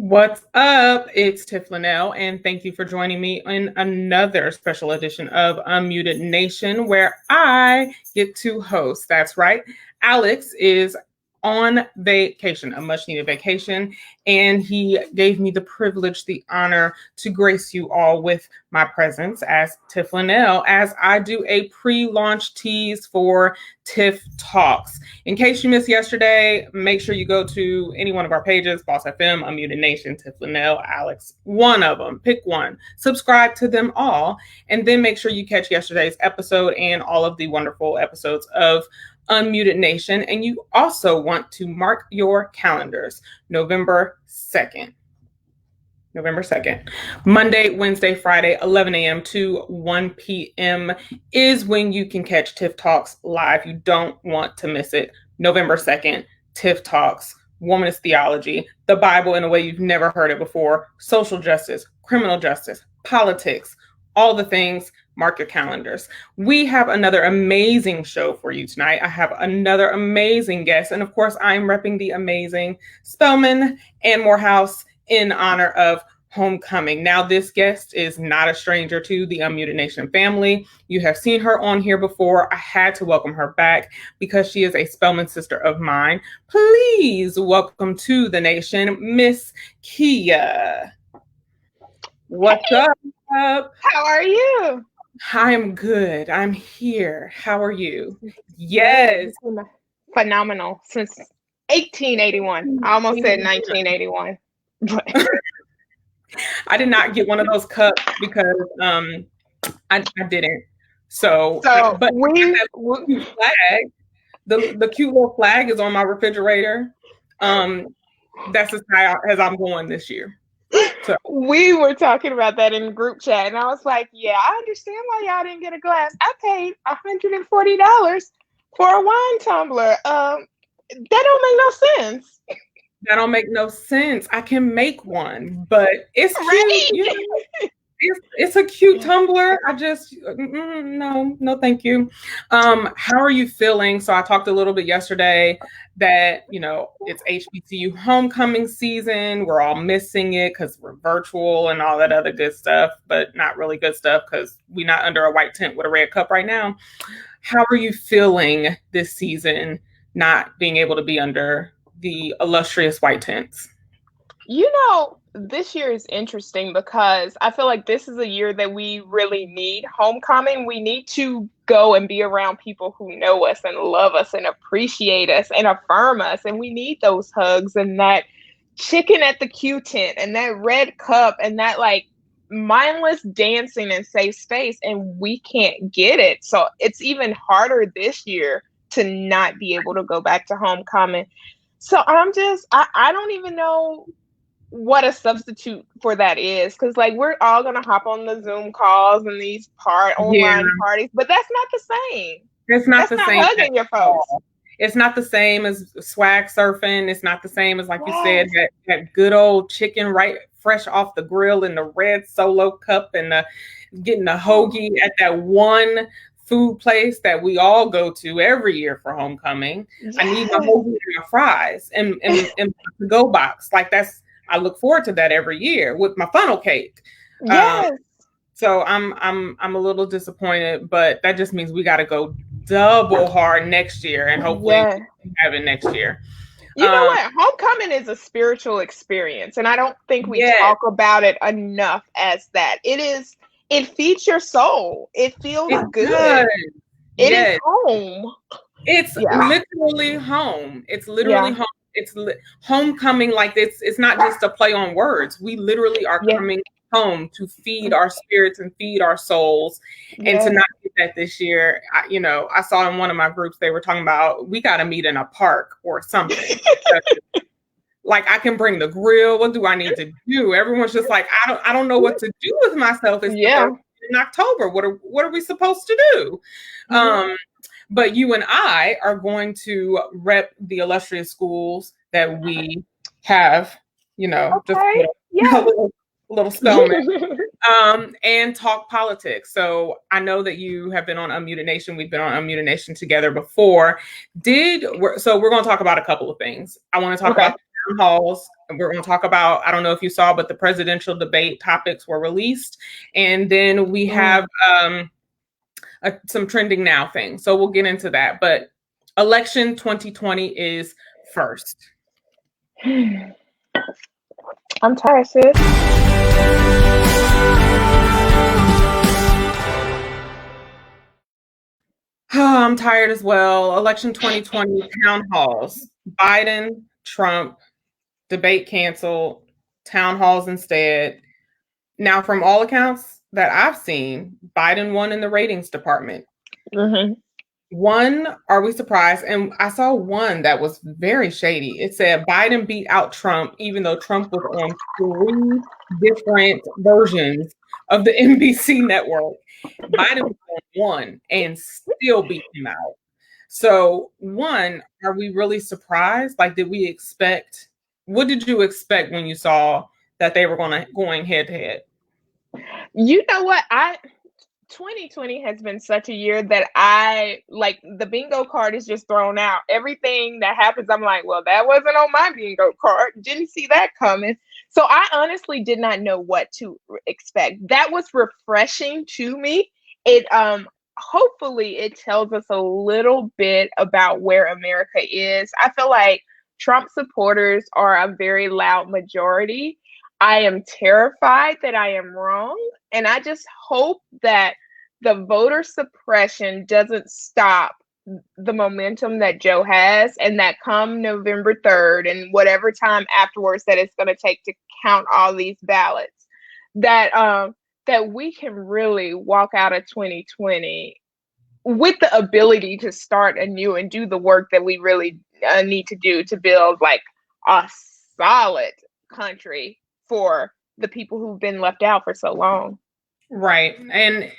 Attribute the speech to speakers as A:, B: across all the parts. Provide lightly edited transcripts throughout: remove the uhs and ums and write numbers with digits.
A: What's up? It's Tiffanie Lanelle, and thank you for joining me in another special edition of Unmuted Nation, where I get to host. That's right. Alex is on vacation, a much needed vacation, and he gave me the privilege, the honor to grace you all with my presence as Tiff Lanelle, as I do a pre-launch tease for Tiff Talks. In case you missed yesterday, make sure you go to any one of our pages, Boss FM, Unmuted Nation, Tiff Lanelle, Alex, one of them, pick one, subscribe to them all, and then make sure you catch yesterday's episode and all of the wonderful episodes of Unmuted Nation. And you also want to mark your calendars. November 2nd. Monday, Wednesday, Friday, 11 a.m. to 1 p.m. is when you can catch Tiff Talks live. You don't want to miss it. November 2nd, Tiff Talks, Womanist Theology, the Bible in a way you've never heard it before, social justice, criminal justice, politics, all the things. Mark your calendars. We have another amazing show for you tonight. I have another amazing guest. And of course, I'm repping the amazing Spelman and Morehouse in honor of homecoming. Now, this guest is not a stranger to the Unmuted Nation family. You have seen her on here before. I had to welcome her back because she is a Spelman sister of mine. Please welcome to the nation, Miss Kia. What's up?
B: How are you?
A: I am good. I'm here. How are you? Yes.
B: Phenomenal. Since 1881. I almost said 1981.
A: I did not get one of those cups because I didn't. But the flag, the cute little flag is on my refrigerator. That's as high as I'm going this year. So.
B: We were talking about that in the group chat, and I was like, yeah, I understand why y'all didn't get a glass. I paid $140 for a wine tumbler. That don't make no sense.
A: That don't make no sense. I can make one, but it's cute. You know? It's a cute tumbler. I just, no, thank you. How are you feeling? So I talked a little bit yesterday that, it's HBCU homecoming season. We're all missing it because we're virtual and all that other good stuff, but not really good stuff because we're not under a white tent with a red cup right now. How are you feeling this season, not being able to be under the illustrious white tents?
B: This year is interesting because I feel like this is a year that we really need homecoming. We need to go and be around people who know us and love us and appreciate us and affirm us. And we need those hugs and that chicken at the Q tent and that red cup and that mindless dancing and safe space. And we can't get it. So it's even harder this year to not be able to go back to homecoming. So I don't even know what a substitute for that is, because we're all gonna hop on the Zoom calls and these online parties, but that's not the same.
A: It's not
B: that's
A: the same.
B: Hugging your folks.
A: It's not the same as swag surfing. It's not the same as, like you said, that good old chicken right fresh off the grill in the red Solo cup and getting the hoagie at that one food place that we all go to every year for homecoming. Yes. I need my hoagie and my fries and the go box. I look forward to that every year with my funnel cake.
B: Yes.
A: So I'm a little disappointed, but that just means we got to go double hard next year, and hopefully we have it next year.
B: You know what? Homecoming is a spiritual experience, and I don't think we talk about it enough as that. It feeds your soul. It feels good. It is
A: Yes.
B: home.
A: It's literally home. It's literally home. It's homecoming. Like it's not just a play on words. We literally are coming home to feed our spirits and feed our souls. And to not get that this year, I saw in one of my groups, they were talking about, we got to meet in a park or something. Like, I can bring the grill. What do I need to do? Everyone's just like, I don't know what to do with myself. It's the first in October. What are we supposed to do? But you and I are going to rep the illustrious schools that we have, just a little spellman, and talk politics. So I know that you have been on Unmuted Nation. We've been on Unmuted Nation together before. So we're going to talk about a couple of things. I want to talk about the town halls. And we're going to talk about, I don't know if you saw, but the presidential debate topics were released. And then we have some trending now things. So we'll get into that. But election 2020 is first.
B: I'm tired, sis.
A: I'm tired as well. Election 2020 town halls. Biden, Trump, debate canceled, town halls instead. Now, from all accounts that I've seen, Biden won in the ratings department. One, are we surprised? And I saw one that was very shady. It said Biden beat out Trump, even though Trump was on 3 different versions of the NBC network. Biden was on one and still beat him out. So, one, are we really surprised? Like, what did you expect when you saw that they were going head to head?
B: You know what? 2020 has been such a year that I like, the bingo card is just thrown out. Everything that happens, I'm like, well, that wasn't on my bingo card. Didn't see that coming. So I honestly did not know what to expect. That was refreshing to me. It hopefully it tells us a little bit about where America is. I feel like Trump supporters are a very loud majority. I am terrified that I am wrong. And I just hope that the voter suppression doesn't stop the momentum that Joe has, and that come November 3rd and whatever time afterwards that it's going to take to count all these ballots, that we can really walk out of 2020 with the ability to start anew and do the work that we really need to do to build like a solid country for the people who've been left out for so long.
A: Right. And,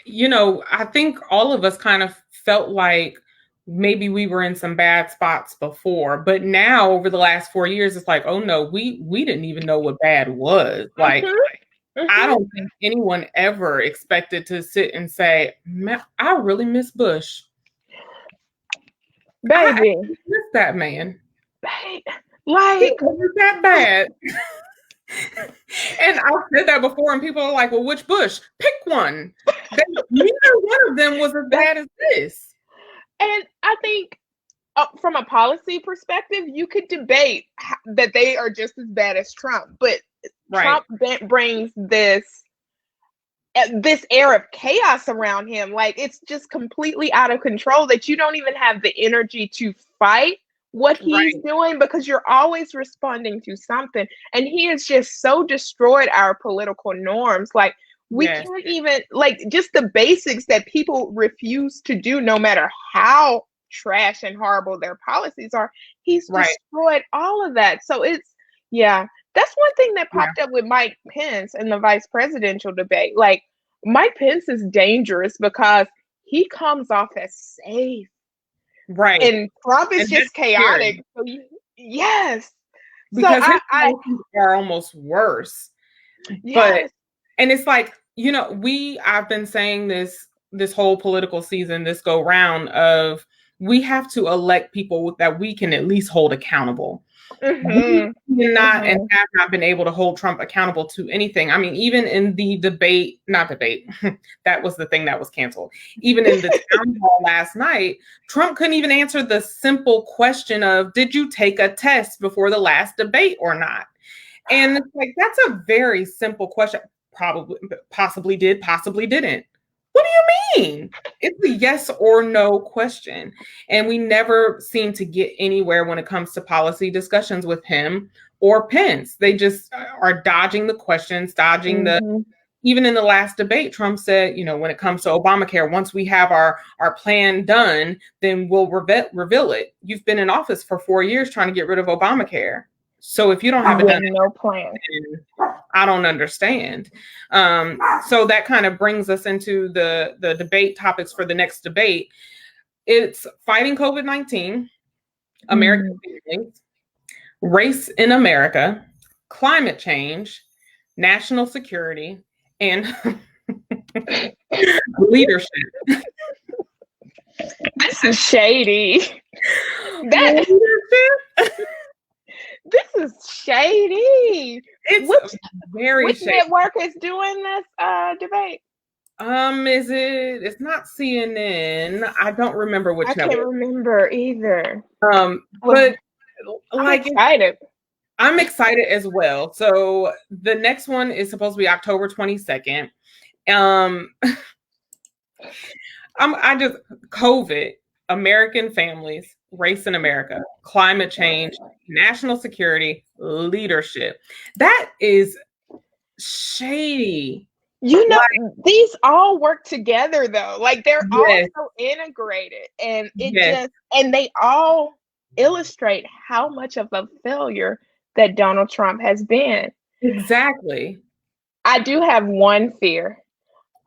A: I think all of us kind of felt like maybe we were in some bad spots before, but now over the last 4 years, it's like, oh no, we didn't even know what bad was. Like, I don't think anyone ever expected to sit and say, I really miss Bush.
B: Baby.
A: I miss that man.
B: Like,
A: it was that bad. And I've said that before, and people are like, well, which Bush? Pick one. Neither one of them was as bad as this.
B: And I think from a policy perspective, you could debate that they are just as bad as Trump, but Trump brings this air of chaos around him. Like, it's just completely out of control that you don't even have the energy to fight what he's doing, because you're always responding to something. And he has just so destroyed our political norms. Like, we can't even, like, just the basics that people refuse to do, no matter how trash and horrible their policies are. He's destroyed all of that. So that's one thing that popped up with Mike Pence in the vice presidential debate. Like, Mike Pence is dangerous because he comes off as safe.
A: Right.
B: And Trump is just chaotic. So yes.
A: Because his policies are almost worse. But, and it's like, I've been saying this whole political season, this go round of, we have to elect people that we can at least hold accountable. We cannot and have not been able to hold Trump accountable to anything. I mean, even in the not debate, that was the thing that was canceled. Even in the town hall last night, Trump couldn't even answer the simple question of, did you take a test before the last debate or not? And it's like, that's a very simple question. Possibly did, possibly didn't. What do you mean? It's a yes or no question. And we never seem to get anywhere when it comes to policy discussions with him or Pence. They just are dodging the questions, dodging the,
B: Mm-hmm.
A: even in the last debate, Trump said, when it comes to Obamacare, once we have our plan done, then we'll reveal it. You've been in office for 4 years trying to get rid of Obamacare. So if you don't have it done,
B: no plan.
A: I don't understand. So that kind of brings us into the debate topics for the next debate. It's fighting COVID-19, American families, race in America, climate change, national security, and leadership.
B: This is shady. This is shady.
A: It's very
B: which
A: shady.
B: network is doing this debate?
A: It's not CNN. I don't remember which network.
B: I can't remember either.
A: But like,
B: I'm excited.
A: I'm excited as well. So the next one is supposed to be October 22nd. COVID, American families, race in America, climate change, national security, leadership. That is shady.
B: These all work together though. Like they're all so integrated, and and they all illustrate how much of a failure that Donald Trump has been.
A: Exactly.
B: I do have one fear.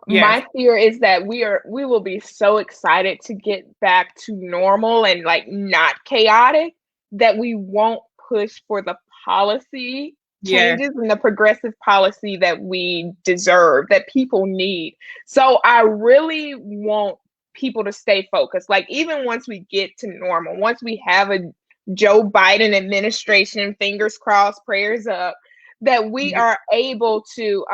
B: Yes. My fear is that we will be so excited to get back to normal and like not chaotic that we won't push for the policy changes and the progressive policy that we deserve, that people need. So I really want people to stay focused. Like even once we get to normal, once we have a Joe Biden administration, fingers crossed, prayers up, that we are able to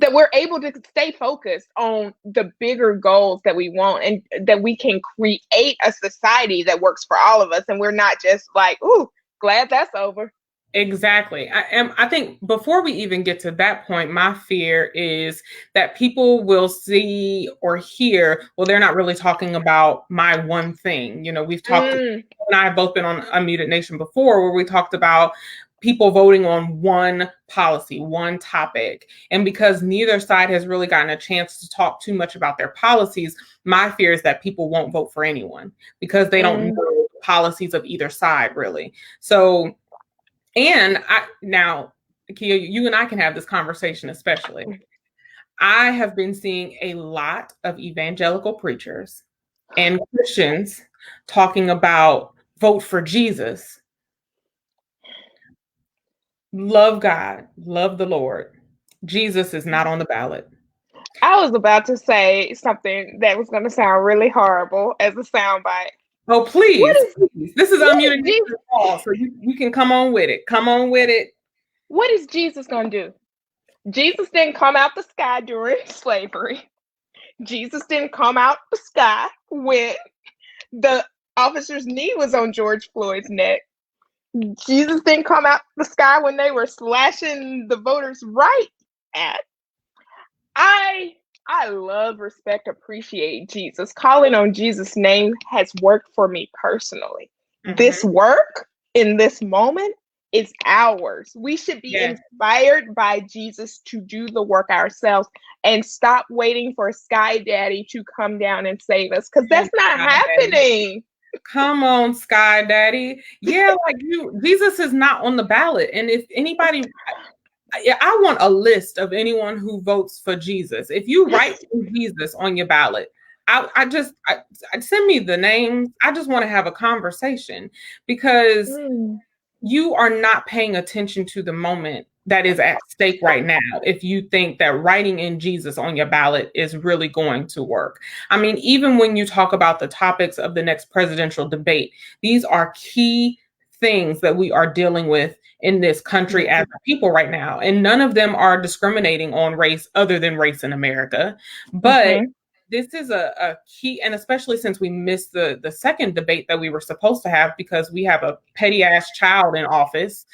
B: that we're able to stay focused on the bigger goals that we want, and that we can create a society that works for all of us, and we're not just like, ooh, glad that's over.
A: Exactly. I think before we even get to that point, my fear is that people will see or hear, well, they're not really talking about my one thing. We've talked, and I have both been on Unmuted Nation before, where we talked about people voting on one policy, one topic. And because neither side has really gotten a chance to talk too much about their policies, my fear is that people won't vote for anyone because they don't know the policies of either side, really. So, and now, Kia, you and I can have this conversation, especially. I have been seeing a lot of evangelical preachers and Christians talking about vote for Jesus. Love God, love the Lord. Jesus is not on the ballot.
B: I was about to say something that was going to sound really horrible as a soundbite.
A: Oh, please. This is Unmuted Nation call, so you can come on with it. Come on with it.
B: What is Jesus going to do? Jesus didn't come out the sky during slavery. Jesus didn't come out the sky when the officer's knee was on George Floyd's neck. Jesus didn't come out the sky when they were slashing the voters' right at. I love, respect, appreciate Jesus. Calling on Jesus' name has worked for me personally. This work in this moment is ours. We should be inspired by Jesus to do the work ourselves and stop waiting for Sky Daddy to come down and save us, because that's not happening.
A: Come on, Sky Daddy. Yeah, like Jesus is not on the ballot. And if anybody, I want a list of anyone who votes for Jesus. If you write Jesus on your ballot, I send me the names. I just want to have a conversation, because you are not paying attention to the moment that is at stake right now if you think that writing in Jesus on your ballot is really going to work. I mean, even when you talk about the topics of the next presidential debate, these are key things that we are dealing with in this country as people right now. And none of them are discriminating on race other than race in America. But this is a key, and especially since we missed the second debate that we were supposed to have because we have a petty ass child in office.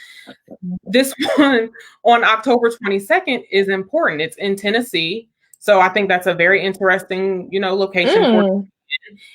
A: This one on October 22nd is important. It's in Tennessee. So I think that's a very interesting, location for.
B: Mm.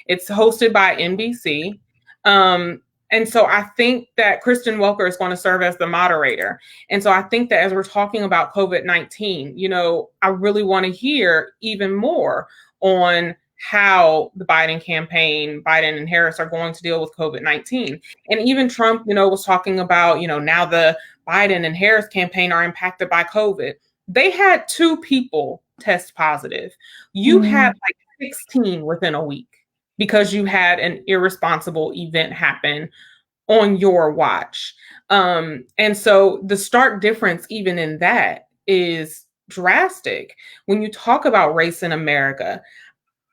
A: It's hosted by NBC. Um, and so I think that Kristen Welker is going to serve as the moderator. And so I think that as we're talking about COVID-19, I really want to hear even more on how the Biden campaign, Biden and Harris, are going to deal with COVID-19. And even Trump, was talking about, now the Biden and Harris campaign are impacted by COVID. They had 2 people test positive. You had
B: Mm.
A: like 16 within a week because you had an irresponsible event happen on your watch. And so the stark difference, even in that, is drastic. When you talk about race in America,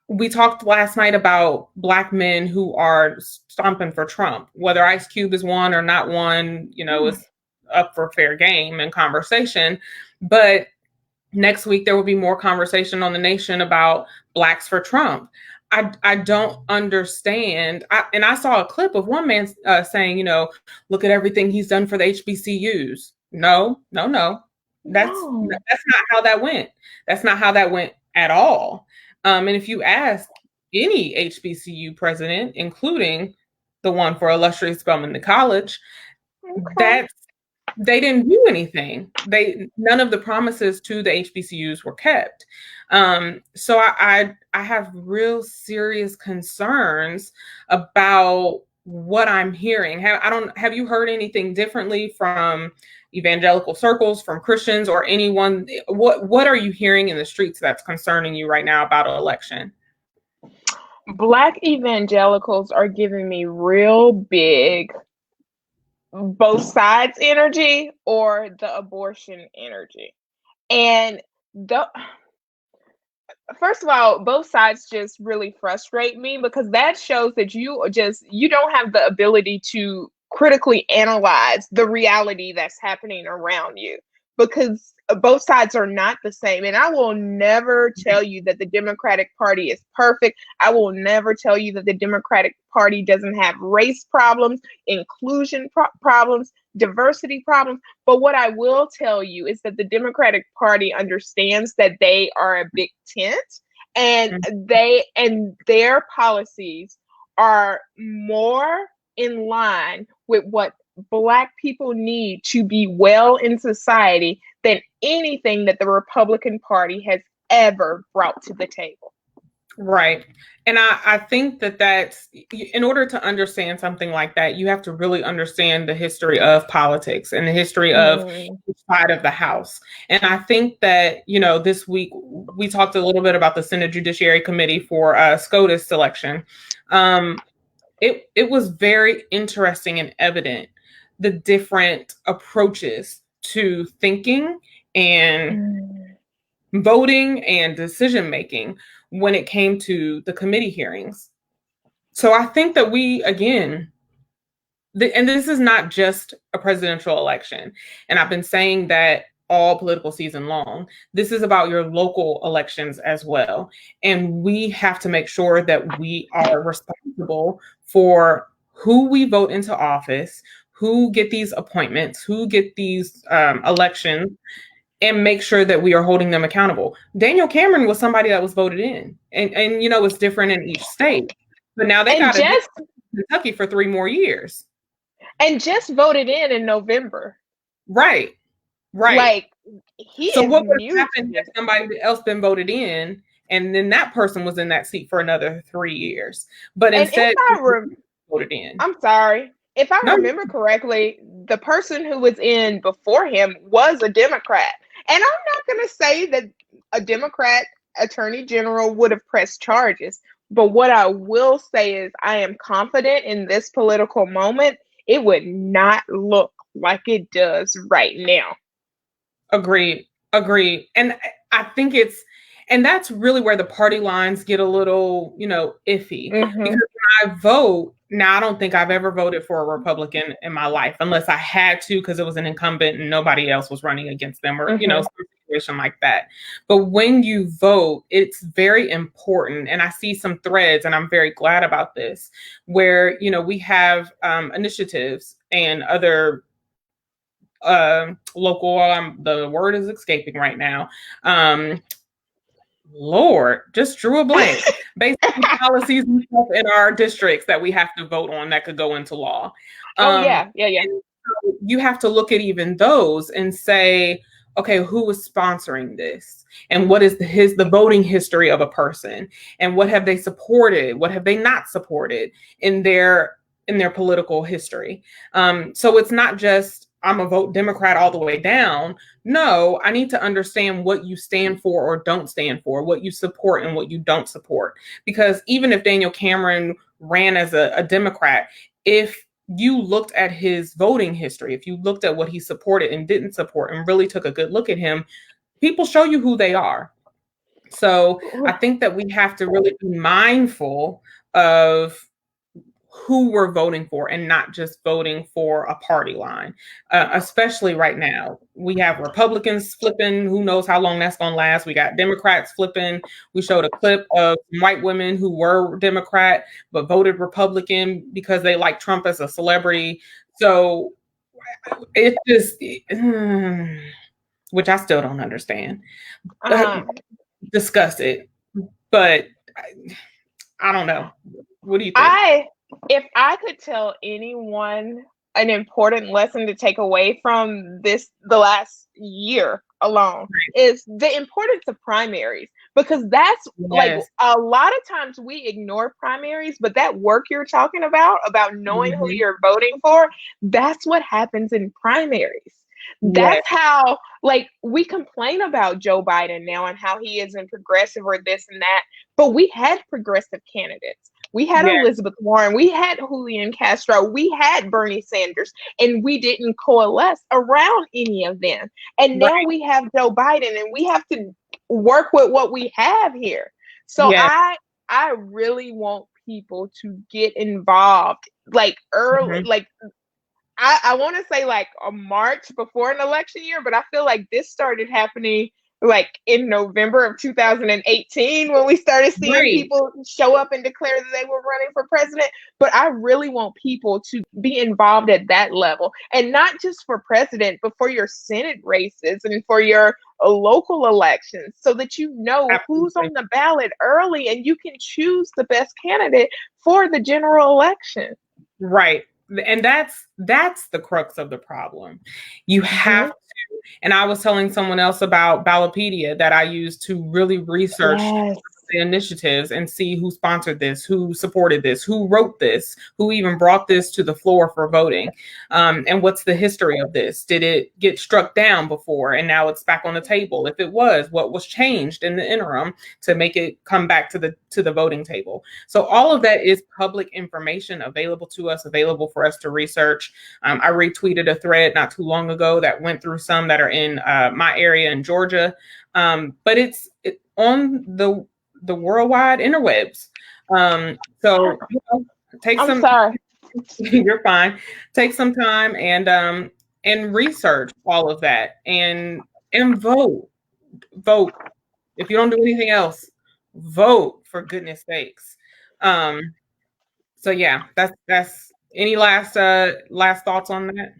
A: we talked last night about Black men who are stomping for Trump. Whether Ice Cube is one or not one,
B: Mm.
A: is up for fair game and conversation. But next week, there will be more conversation on the nation about Blacks for Trump. I don't understand. And I saw a clip of one man saying, look at everything he's done for the HBCUs. No, no, no.
B: No.
A: That's not how that went. That's not how that went at all. And if you ask any HBCU president, including the one for illustrious Spelman College,
B: Okay.
A: that's they didn't do anything. None of the promises to the HBCUs were kept. So I have real serious concerns about what I'm hearing. Have you heard anything differently from evangelical circles, from Christians, or anyone? What are you hearing in the streets that's concerning you right now about an election?
B: Black evangelicals are giving me real big both sides energy or the abortion energy. And the first of all, both sides just really frustrate me because that shows that you don't have the ability to critically analyze the reality that's happening around you because both sides are not the same. And I will never tell you that the Democratic Party is perfect. I will never tell you that the Democratic Party doesn't have race problems, inclusion problems, diversity problems. But what I will tell you is that the Democratic Party understands that they are a big tent and their policies are more in line with what Black people need to be well in society than anything that the Republican Party has ever brought to the table.
A: Right. And I think that's in order to understand something like that, you have to really understand the history of politics and the history of
B: Mm.
A: each side of the House. And I think that, this week we talked a little bit about the Senate Judiciary Committee for SCOTUS selection. It was very interesting and evident the different approaches to thinking and
B: Mm.
A: voting and decision making when it came to the committee hearings. So I think that again, and this is not just a presidential election, and I've been saying that all political season long. This is about your local elections as well. And we have to make sure that we are responsible for who we vote into office, who get these appointments, who get these elections, and make sure that we are holding them accountable. Daniel Cameron was somebody that was voted in, and it's different in each state. But now they
B: and
A: got to deal
B: just
A: with Kentucky for 3 more years.
B: and just voted in November.
A: Right, right.
B: Like he
A: So
B: is
A: what would have
B: new to
A: happened if
B: this.
A: somebody else been voted in, and then that person was in that seat for another 3 years? But
B: And if
A: instead, voted in.
B: I'm sorry, if I
A: No,
B: remember correctly, the person who was in before him was a Democrat. And I'm not going to say that a Democrat attorney general would have pressed charges. But what I will say is, I am confident in this political moment, it would not look like it does right now.
A: agreed. Agreed. And I think and that's really where the party lines get a little, iffy. Because
B: Mm-hmm.
A: when I vote, now I don't think I've ever voted for a Republican in my life, unless I had to because it was an incumbent and nobody else was running against them, or,
B: Mm-hmm.
A: some situation like that. But when you vote, it's very important. And I see some threads, and I'm very glad about this, where, we have initiatives and other local, the word is escaping right now, um, Lord, just drew a blank. Basically, policies and stuff in our districts that we have to vote on that could go into law.
B: Oh
A: Um,
B: yeah, yeah, yeah.
A: and so you have to look at even those and say, okay, who is sponsoring this? And what is the voting history of a person? And what have they supported? What have they not supported in their political history? So it's not just I'm a vote Democrat all the way down. No, I need to understand what you stand for or don't stand for, what you support and what you don't support. Because even if Daniel Cameron ran as a Democrat, if you looked at his voting history, if you looked at what he supported and didn't support and really took a good look at him, people show you who they are. So I think that we have to really be mindful of who we're voting for and not just voting for a party line. Especially right now, we have Republicans flipping. Who knows how long that's going to last? We got Democrats flipping. We showed a clip of white women who were Democrat but voted Republican because they like Trump as a celebrity. So it's just, which I still don't understand. Discuss it, but I don't know. What do you think?
B: If I could tell anyone an important lesson to take away from the last year alone, is the importance of primaries, because that's like a lot of times we ignore primaries, but that work you're talking about knowing who you're voting for, that's what happens in primaries. That's how, like, we complain about Joe Biden now and how he isn't progressive or this and that, but we had progressive candidates. We had Elizabeth Warren, we had Julian Castro, we had Bernie Sanders, and we didn't coalesce around any of them. And now we have Joe Biden, and we have to work with what we have here. So I really want people to get involved, like early, like I want to say like a March before an election year, but I feel like this started happening like in November of 2018 when we started seeing people show up and declare that they were running for president. But I really want people to be involved at that level, and not just for president, but for your Senate races and for your local elections, so that you know who's on the ballot early and you can choose the best candidate for the general election.
A: Right. And that's the crux of the problem. You have to, and I was telling someone else about Ballotpedia that I use to really research the initiatives and see who sponsored this, who supported this, who wrote this, who even brought this to the floor for voting, and what's the history of this. Did it get struck down before and now it's back on the table? If it was, what was changed in the interim to make it come back to the voting table? So all of that is public information available to us, available for us to research. I retweeted a thread not too long ago that went through some that are in my area in Georgia, but it's on the worldwide interwebs. So take
B: I'm
A: some.
B: Sorry.
A: You're fine. Take some time and research all of that and vote. Vote. If you don't do anything else, vote, for goodness sakes. So yeah, that's any last thoughts on that?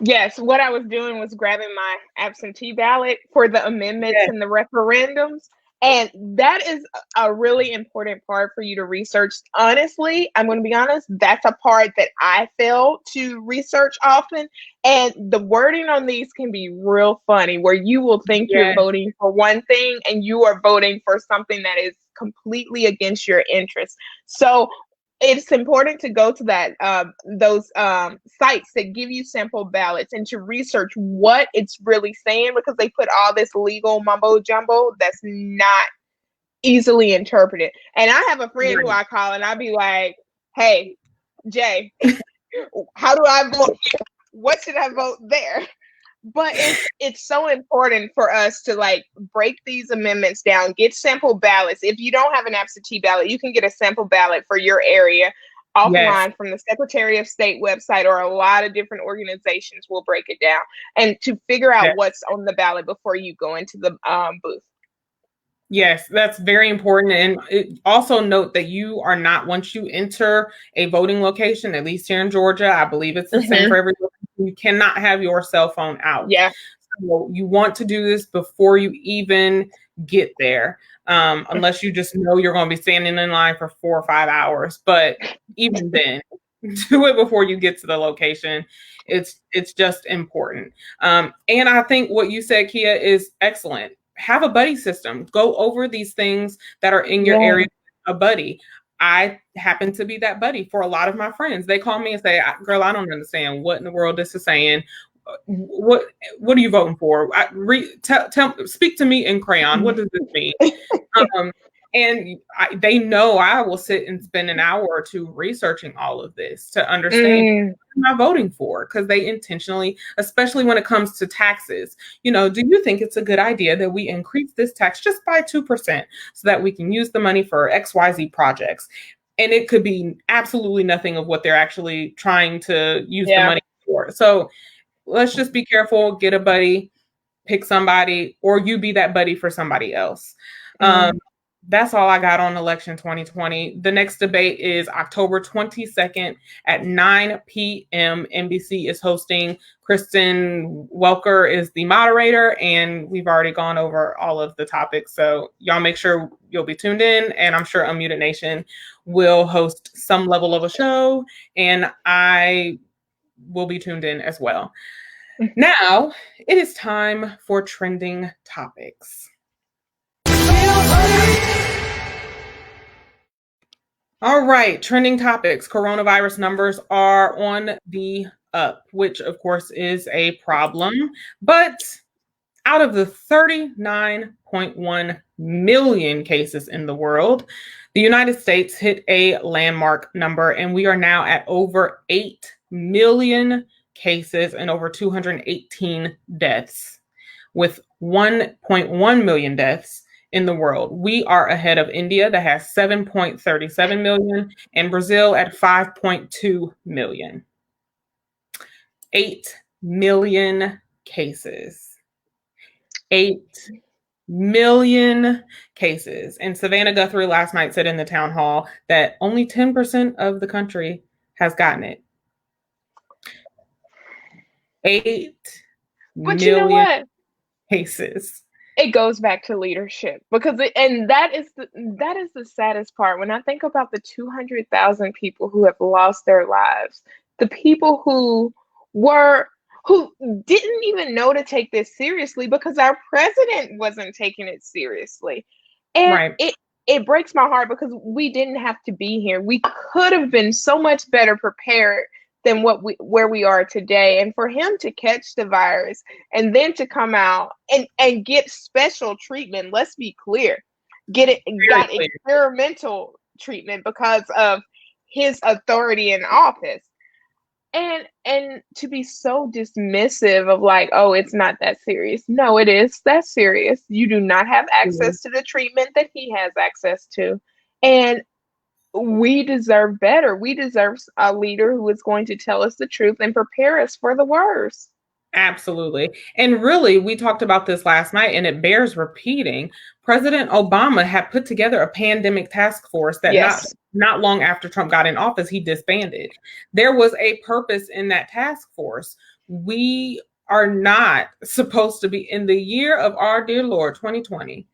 B: Yes, what I was doing was grabbing my absentee ballot for the amendments and the referendums. And that is a really important part for you to research. Honestly, I'm going to be honest, that's a part that I fail to research often. And the wording on these can be real funny, where you will think you're voting for one thing and you are voting for something that is completely against your interests. So it's important to go to those sites that give you sample ballots and to research what it's really saying, because they put all this legal mumbo jumbo that's not easily interpreted. And I have a friend who I call and I'll be like, hey, Jay, how do I vote here? What should I vote there? But it's so important for us to like break these amendments down, get sample ballots. If you don't have an absentee ballot, you can get a sample ballot for your area offline from the Secretary of State website, or a lot of different organizations will break it down, and to figure out what's on the ballot before you go into the booth.
A: Yes, that's very important. And also note that you are not, once you enter a voting location, at least here in Georgia, I believe it's the same for every location, you cannot have your cell phone out.
B: Yeah.
A: So you want to do this before you even get there, unless you just know you're going to be standing in line for 4 or 5 hours. But even then, do it before you get to the location. It's just important. And I think what you said, Kia, is excellent. Have a buddy system. Go over these things that are in your area. A buddy. I happen to be that buddy for a lot of my friends. They call me and say, "Girl, I don't understand what in the world this is saying. What what are you voting for? Speak to me in crayon. What does this mean?" Um, and they know I will sit and spend an hour or two researching all of this to understand what am I voting for, because they intentionally, especially when it comes to taxes, do you think it's a good idea that we increase this tax just by 2% so that we can use the money for XYZ projects? And it could be absolutely nothing of what they're actually trying to use the money for. So let's just be careful, get a buddy, pick somebody, or you be that buddy for somebody else. That's all I got on election 2020. The next debate is October 22nd at 9 p.m. NBC is hosting. Kristen Welker is the moderator, and we've already gone over all of the topics. So y'all make sure you'll be tuned in, and I'm sure Unmuted Nation will host some level of a show, and I will be tuned in as well. Now, it is time for trending topics. All right, trending topics. Coronavirus numbers are on the up, which of course is a problem. But out of the 39.1 million cases in the world, the United States hit a landmark number, and we are now at over 8 million cases and over 218 deaths, with 1.1 million deaths in the world. We are ahead of India, that has 7.37 million, and Brazil at 5.2 million. 8 million cases. 8 million cases. And Savannah Guthrie last night said in the town hall that only 10% of the country has gotten it. 8
B: but
A: million
B: you know what?
A: Cases.
B: It goes back to leadership, because that is the saddest part. When I think about the 200,000 people who have lost their lives, the people who didn't even know to take this seriously because our president wasn't taking it seriously. And
A: right.
B: It breaks my heart because we didn't have to be here. We could have been so much better prepared than where we are today. And for him to catch the virus and then to come out and get special treatment, let's be clear, got experimental treatment because of his authority in office. And to be so dismissive of like, oh, it's not that serious. No, it is that serious. You do not have access to the treatment that he has access to. And we deserve better. We deserve a leader who is going to tell us the truth and prepare us for the worst.
A: Absolutely. And really, we talked about this last night, and it bears repeating. President Obama had put together a pandemic task force that not long after Trump got in office, he disbanded. There was a purpose in that task force. We are not supposed to be in the year of our dear Lord, 2020.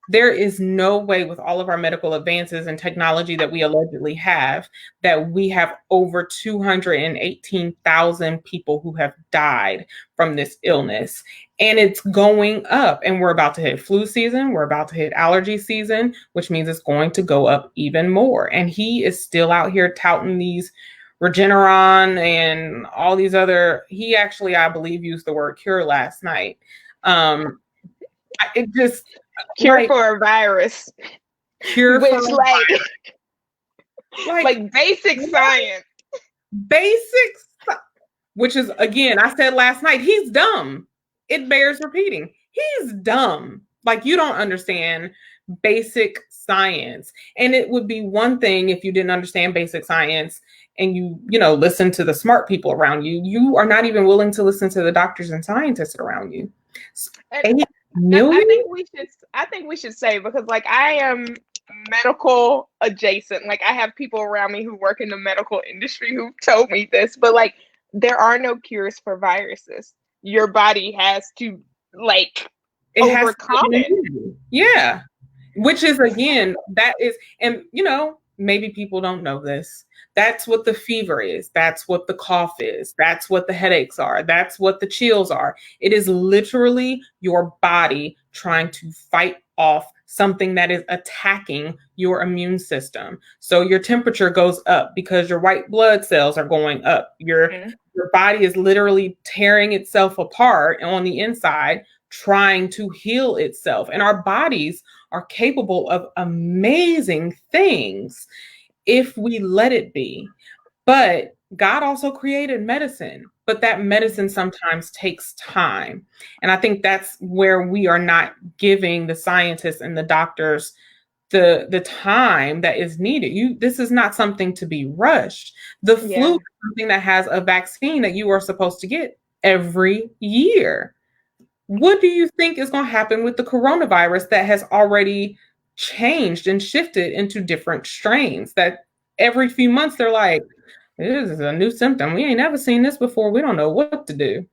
A: There is no way, with all of our medical advances and technology that we allegedly have, that we have over 218,000 people who have died from this illness. And it's going up. And we're about to hit flu season. We're about to hit allergy season, which means it's going to go up even more. And he is still out here touting these Regeneron and all these other, he actually, I believe, used the word cure last night. It just...
B: Cure for a virus.
A: Cure
B: which
A: for
B: like basic science.
A: Basics, which is, again, I said last night, he's dumb. It bears repeating. He's dumb. Like, you don't understand basic science. And it would be one thing if you didn't understand basic science and you listen to the smart people around you. You are not even willing to listen to the doctors and scientists around you.
B: I think we should say, because like I am medical adjacent. Like I have people around me who work in the medical industry who told me this, but like there are no cures for viruses. Your body has to
A: It has to be an
B: overcommon.
A: immunity. Yeah. Which is, again, that is, and maybe people don't know this. That's what the fever is. That's what the cough is. That's what the headaches are. That's what the chills are. It is literally your body trying to fight off something that is attacking your immune system. So your temperature goes up because your white blood cells are going up. Your body is literally tearing itself apart on the inside, trying to heal itself. And our bodies are capable of amazing things if we let it be. But God also created medicine, but that medicine sometimes takes time. And I think that's where we are not giving the scientists and the doctors the time that is needed. This is not something to be rushed. The flu
B: Yeah.
A: is something that has a vaccine that you are supposed to get every year. What do you think is going to happen with the coronavirus that has already changed and shifted into different strains? That every few months they're like, this is a new symptom. We ain't never seen this before. We don't know what to do.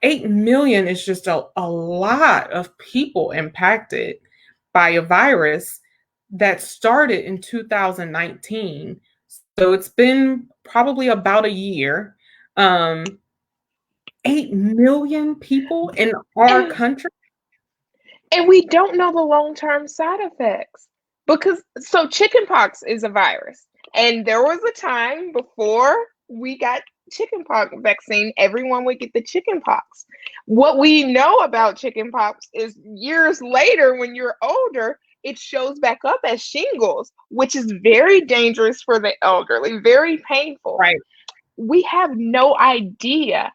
A: 8 million is just a lot of people impacted by a virus that started in 2019. So it's been probably about a year. 8 million people in our
B: And
A: country.
B: and we don't know the long-term side effects because so chickenpox is a virus. And there was a time before we got chickenpox vaccine, everyone would get the chickenpox. What we know about chickenpox is years later, when you're older, it shows back up as shingles, which is very dangerous for the elderly, very painful.
A: Right.
B: We have no idea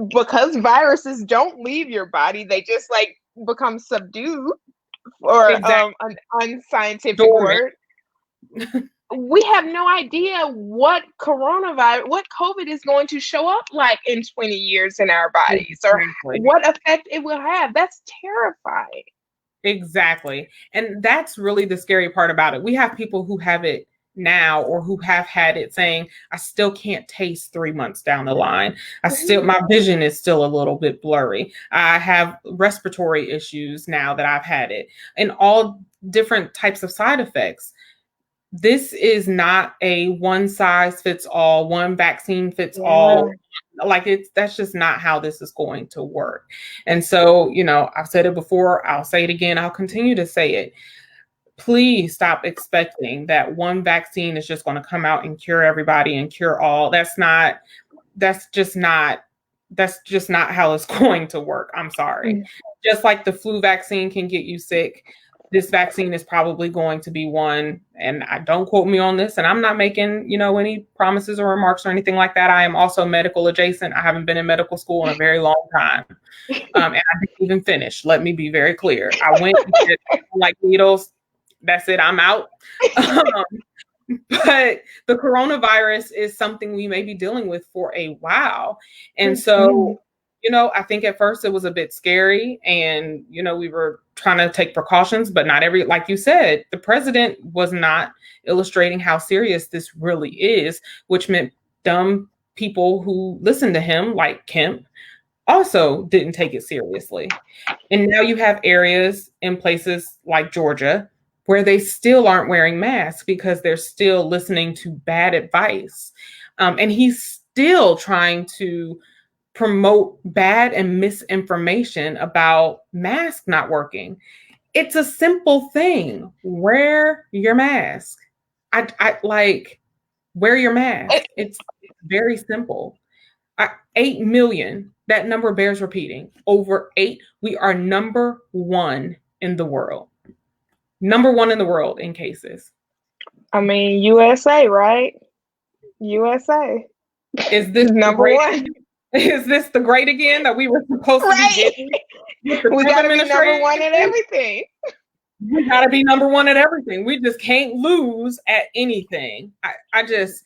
B: because viruses don't leave your body, they just like become subdued, or
A: Exactly.
B: an unscientific
A: Dormant.
B: word. We have no idea what COVID is going to show up like in 20 years in our bodies, or
A: Exactly.
B: what effect it will have. That's terrifying.
A: Exactly. And that's really the scary part about it. We have people who have it now or who have had it saying, I still can't taste 3 months down the line. My vision is still a little bit blurry. I have respiratory issues now that I've had it, and all different types of side effects. This is not a one size fits all, one vaccine fits all. Like that's just not how this is going to work. And so, I've said it before, I'll say it again, I'll continue to say it. Please stop expecting that one vaccine is just going to come out and cure everybody and cure all. That's just not how it's going to work. I'm sorry. Just like the flu vaccine can get you sick, this vaccine is probably going to be one, and I don't quote me on this, and I'm not making, any promises or remarks or anything like that. I am also medical adjacent. I haven't been in medical school in a very long time. And I didn't even finish. Let me be very clear. I went and did, like needles. That's it. I'm out. But the coronavirus is something we may be dealing with for a while. And so, I think at first it was a bit scary, and, we were trying to take precautions, but not like you said, the president was not illustrating how serious this really is, which meant dumb people who listened to him, like Kemp, also didn't take it seriously. And now you have areas in places like Georgia where they still aren't wearing masks because they're still listening to bad advice. And he's still trying to promote bad and misinformation about masks not working. It's a simple thing. Wear your mask. I like wear your mask. It's very simple. 8 million. That number bears repeating. Over 8. We are number one in the world. Number one in the world in cases.
B: I mean, USA, right? USA.
A: Is this
B: number one?
A: Is this the great again that we were supposed to be getting?
B: We got to be number one at everything.
A: We got to be number one at everything. We just can't lose at anything. I just,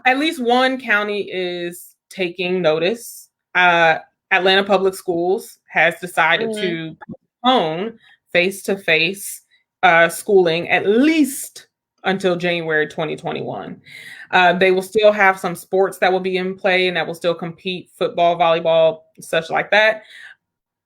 A: at least one county is taking notice. Atlanta Public Schools has decided to postpone face-to-face schooling at least until January 2021. They will still have some sports that will be in play and that will still compete, football, volleyball, such like that.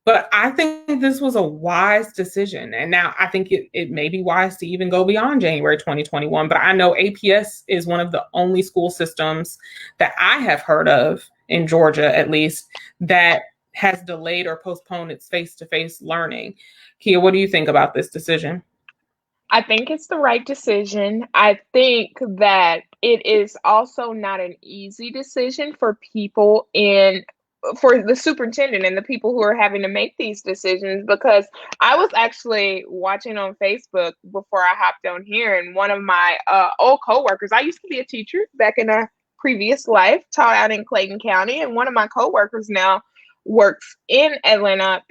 A: But I think this was a wise decision. And now I think it may be wise to even go beyond January 2021. But I know APS is one of the only school systems that I have heard of in Georgia, at least, that has delayed or postponed its face to face learning. Kia, what do you think about this decision?
B: I think it's the right decision. I think that it is also not an easy decision for people in for the superintendent and the people who are having to make these decisions, because I was actually watching on Facebook before I hopped on here, and one of my old coworkers, I used to be a teacher back in a previous life, taught out in Clayton County, and one of my coworkers now works in Atlanta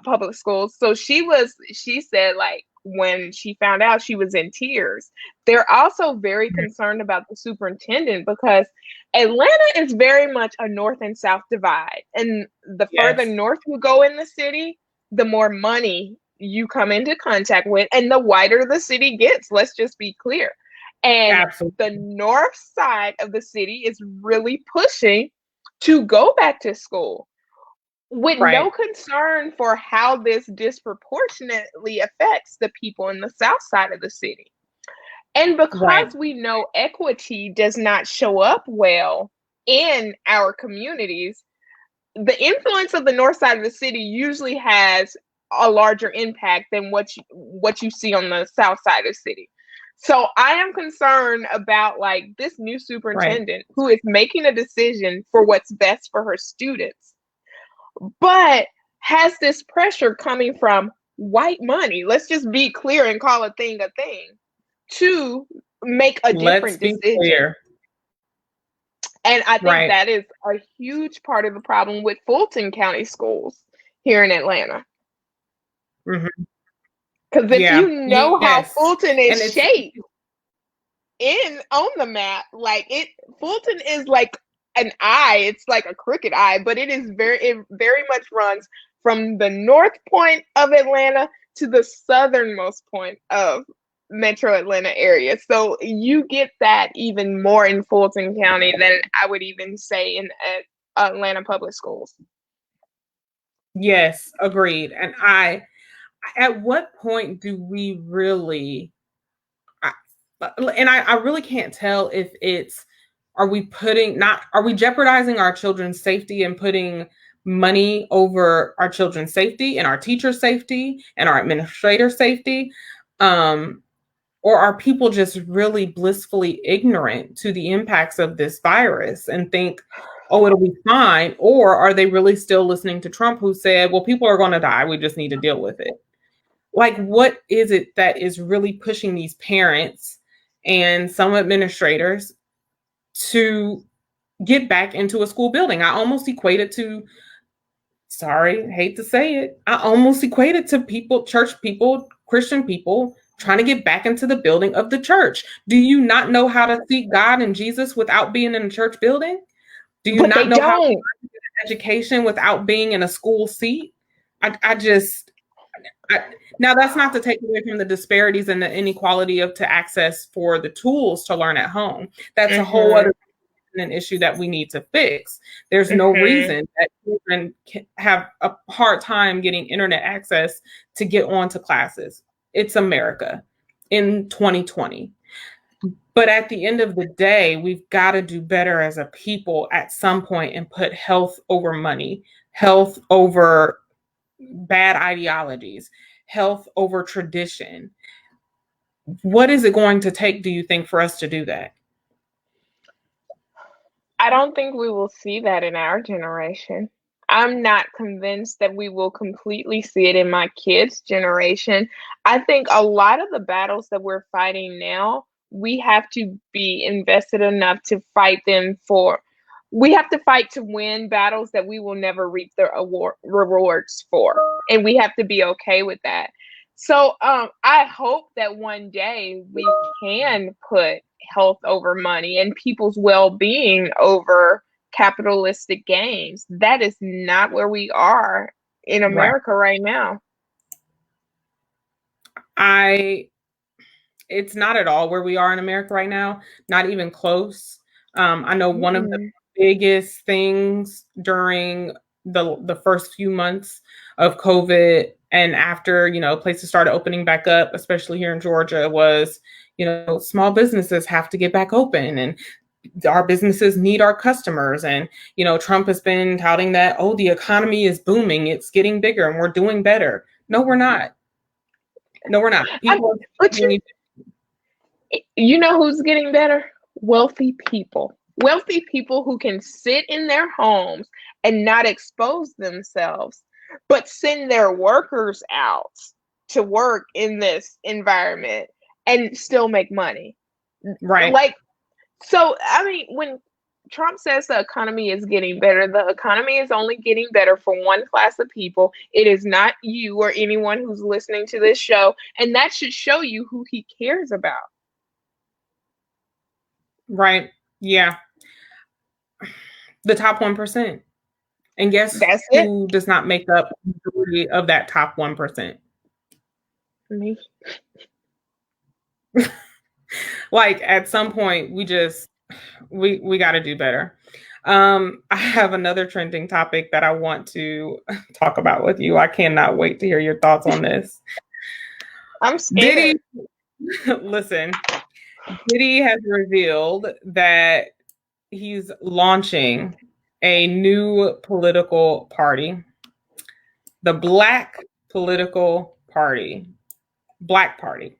B: public schools. So she said, like, when she found out, she was in tears. They're also very concerned about the superintendent because Atlanta is very much a north and south divide. And the further
A: Yes,
B: north you go in the city, the more money you come into contact with, and the whiter the city gets. Let's just be clear. And the
A: absolutely.
B: north side of the city is really pushing to go back to school with no
A: Right,
B: concern for how this disproportionately affects the people in the south side of the city. And because
A: right,
B: we know equity does not show up well in our communities, the influence of the north side of the city usually has a larger impact than what you see on the south side of the city. So I am concerned about, like, this new
A: right.
B: superintendent who is making a decision for what's best for her students, but has this pressure coming from white money. Let's just be clear and call a thing to make a
A: Let's
B: different
A: be
B: decision.
A: clear.
B: And I think
A: Right.
B: that is a huge part of the problem with Fulton County schools here in Atlanta.
A: Hmm.
B: Because if you
A: Yeah.
B: know how
A: Yes.
B: Fulton is
A: And it's
B: shaped in on the map, like, it Fulton is like an eye. It's like a crooked eye, but it very much runs from the north point of Atlanta to the southernmost point of metro Atlanta area. So you get that even more in Fulton County than I would even say in Atlanta public schools.
A: yes, agreed. And at what point do we really, I, I really can't tell if it's, are we jeopardizing our children's safety and putting money over our children's safety and our teacher safety and our administrator safety? Um, or are people just really blissfully ignorant to the impacts of this virus and think, oh, it'll be fine? Or are they really still listening to Trump, who said, well, people are going to die. We just need to deal with it? Like, what is it that is really pushing these parents and some administrators to get back into a school building? I almost equate it to, sorry, hate to say it, I almost equate it to people, church people, Christian people trying to get back into the building of the church. Do you not know how to seek God and Jesus without being in a church building? Do you
B: But
A: not
B: they
A: know how to
B: don't.
A: get education without being in a school seat? I just, I, now that's not to take away from the disparities and the inequality of to access for the tools to learn at home. That's a whole
B: Mm-hmm.
A: other an issue that we need to fix. There's no
B: Mm-hmm.
A: reason that children have a hard time getting internet access to get onto classes. It's America in 2020. But at the end of the day, we've got to do better as a people at some point and put health over money, health over bad ideologies, health over tradition. What is it going to take, do you think, for us to do that?
B: I don't think we will see that in our generation. I'm not convinced that we will completely see it in my kids' generation. I think a lot of the battles that we're fighting now, we have to be invested enough to fight them for. We have to fight to win battles that we will never reap the rewards for. And we have to be okay with that. So I hope that one day we can put health over money and people's well-being over capitalistic gains. That is not where we are in
A: Right.
B: America right now.
A: I It's not at all where we are in America right now, not even close. I know one of the
B: Mm-mm.
A: biggest things during the first few months of COVID, and after, places started opening back up, especially here in Georgia, was, small businesses have to get back open, and our businesses need our customers. And, Trump has been touting that, oh, the economy is booming, it's getting bigger, and we're doing better. No, we're not. No, we're not. People
B: but you know who's getting better? Wealthy people. Wealthy people who can sit in their homes and not expose themselves, but send their workers out to work in this environment and still make money.
A: right.
B: Like, so, I mean, when Trump says the economy is getting better, the economy is only getting better for one class of people. It is not you or anyone who's listening to this show. And that should show you who he cares about.
A: Right. Yeah. The top 1%. And guess
B: That's it.
A: who does not make up the majority of that top 1%?
B: Me.
A: Like, at some point, we got to do better. I have another trending topic that I want to talk about with you. I cannot wait to hear your thoughts on this.
B: I'm scared.
A: Listen, Diddy has revealed that he's launching a new political party, the Black Political Party, Black Party.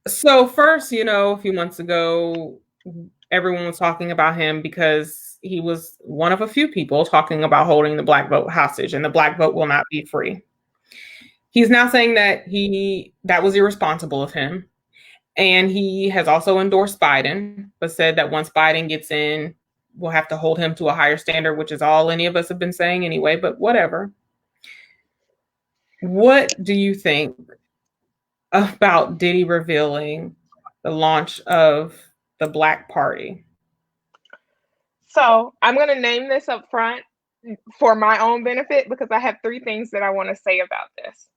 A: So first, a few months ago, everyone was talking about him because he was one of a few people talking about holding the Black vote hostage, and the Black vote will not be free. He's now saying that that was irresponsible of him. And he has also endorsed Biden, but said that once Biden gets in, we'll have to hold him to a higher standard, which is all any of us have been saying anyway, but whatever. What do you think about Diddy revealing the launch of the Black Party?
B: So I'm going to name this up front for my own benefit because I have three things that I want to say about this.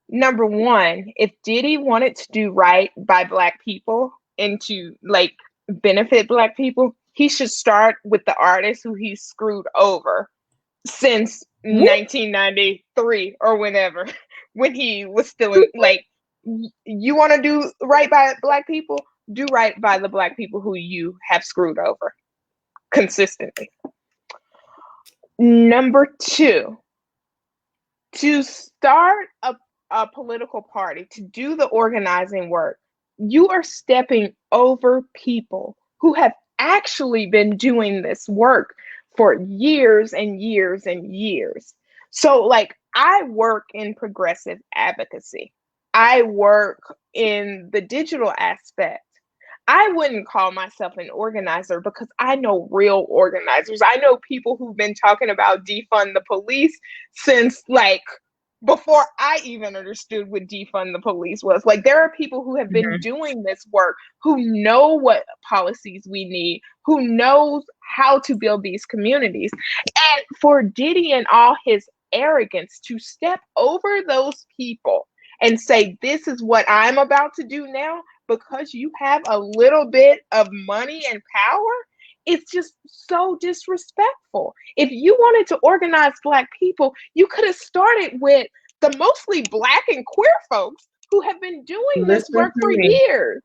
B: Number one, if Diddy wanted to do right by Black people and to like benefit Black people, he should start with the artists who he screwed over since 1993 or whenever, when he was still in, like, you want to do right by Black people, do right by the Black people who you have screwed over consistently. Number two, to start a political party, to do the organizing work, you are stepping over people who have actually been doing this work for years and years and years. So, like, I work in progressive advocacy. I work in the digital aspect. I wouldn't call myself an organizer because I know real organizers. I know people who've been talking about defund the police since like before I even understood what defund the police was. Like, there are people who have been doing this work, who know what policies we need, who knows how to build these communities. And for Diddy and all his arrogance to step over those people and say, this is what I'm about to do now because you have a little bit of money and power, it's just so disrespectful. If you wanted to organize Black people, you could have started with the mostly Black and queer folks who have been doing this work for years.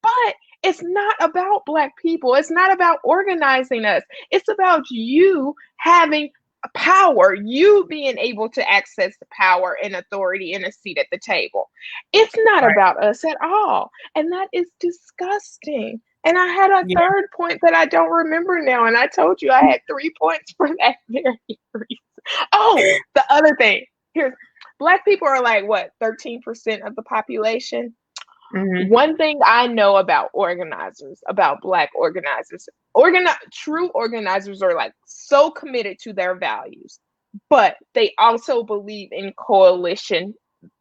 B: But it's not about Black people. It's not about organizing us. It's about you having power, you being able to access the power and authority and a seat at the table. It's not about us at all. And that is disgusting. And I had a third point that I don't remember now. And I told you I had 3 points for that very reason. Oh, the other thing. Here's Black people are like, what, 13% of the population? Mm-hmm. One thing I know about organizers, about Black organizers, true organizers are like so committed to their values, but they also believe in coalition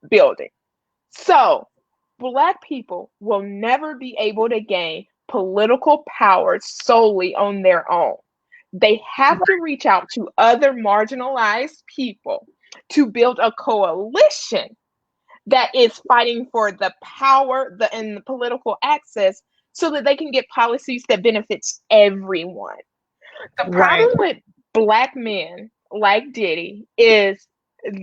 B: building. So Black people will never be able to gain political power solely on their own. They have to reach out to other marginalized people to build a coalition that is fighting for the power and the political access so that they can get policies that benefits everyone. The
A: Right.
B: problem with black men like Diddy is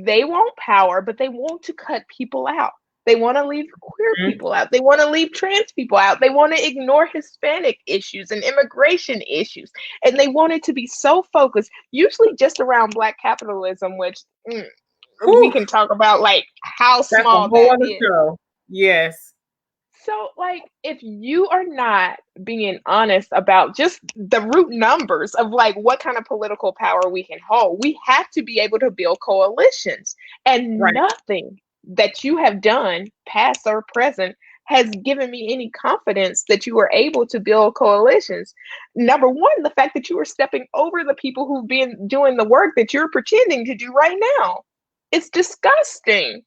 B: they want power, but they want to cut people out. They want to leave queer
A: Mhm.
B: people out. They want to leave trans people out. They want to ignore Hispanic issues and immigration issues. And they want it to be so focused, usually just around black capitalism, which we
A: Whew,
B: can talk about like how
A: that's a
B: small
A: whole
B: that
A: other
B: is.
A: show. Yes.
B: So, like, if you are not being honest about just the root numbers of like what kind of political power we can hold, we have to be able to build coalitions. And
A: Right.
B: nothing that you have done, past or present, has given me any confidence that you were able to build coalitions. Number one, the fact that you were stepping over the people who've been doing the work that you're pretending to do right now. It's disgusting.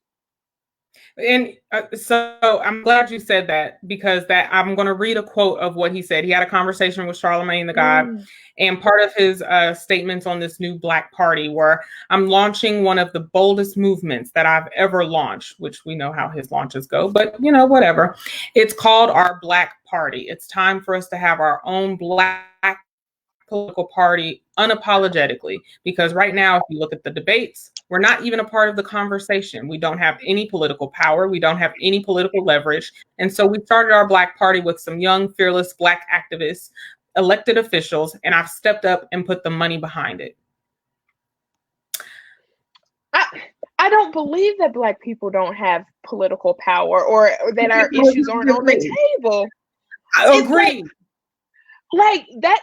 A: And so I'm glad you said that because that I'm going to read a quote of what he said. He had a conversation with Charlemagne the God,
B: Mm.
A: and part of his statements on this new Black Party were, "I'm launching one of the boldest movements that I've ever launched," which we know how his launches go, but whatever. "It's called our Black Party. It's time for us to have our own Black political party unapologetically, because right now, if you look at the debates, we're not even a part of the conversation. We don't have any political power. We don't have any political leverage. And so we started our Black Party with some young, fearless Black activists, elected officials, and I've stepped up and put the money behind it."
B: I, I don't believe that black people don't have political power or that our issues aren't on the table.
A: I
B: It's
A: agree.
B: like that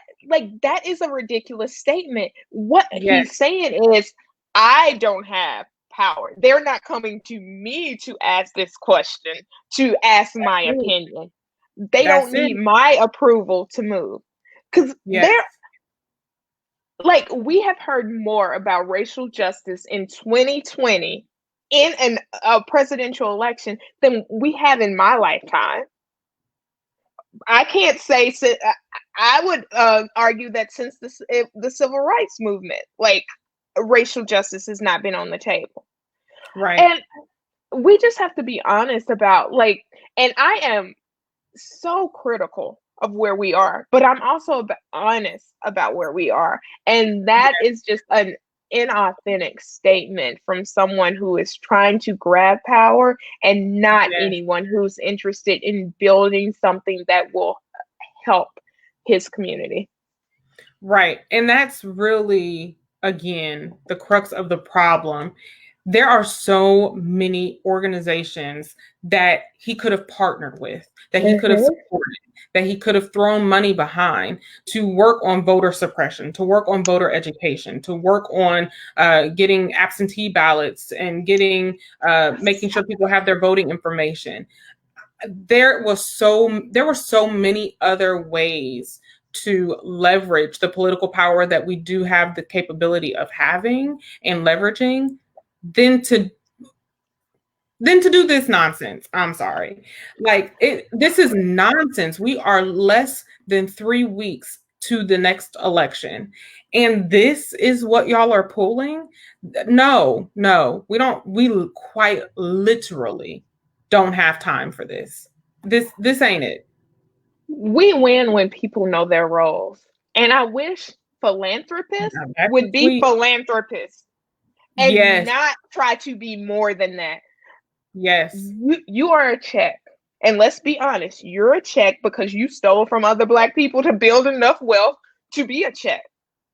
B: that is a ridiculous statement. What
A: Yes.
B: he's saying is I don't have power. They're not coming to me to ask this question, to ask my opinion. They don't
A: That's it.
B: need my approval to move. Cuz
A: Yes.
B: they're like we have heard more about racial justice in 2020 in a presidential election than we have in my lifetime. I can't say I would argue that since the civil rights movement, like racial justice has not been on the table,
A: Right.
B: and we just have to be honest about like. And I am so critical of where we are, but I'm also honest about where we are. And that
A: Yes.
B: is just an inauthentic statement from someone who is trying to grab power and not
A: Yes.
B: anyone who's interested in building something that will help his community.
A: Right. And that's really, again, the crux of the problem. There are so many organizations that he could have partnered with, that he could have
B: Mm-hmm.
A: supported, that he could have thrown money behind to work on voter suppression, to work on voter education, to work on getting absentee ballots and getting making sure people have their voting information. There were so many other ways to leverage the political power that we do have the capability of having and leveraging than to do this nonsense. I'm sorry. This is nonsense. We are less than 3 weeks to the next election. And this is what y'all are pulling? No, no, we don't. We quite literally don't have time for this. This ain't it.
B: We win when people know their roles. And I wish philanthropists
A: Now, that's a
B: would be
A: tweet.
B: philanthropists and
A: Yes,
B: not try to be more than that.
A: yes,
B: You are a check. And let's be honest, you're a check because you stole from other black people to build enough wealth to be a check.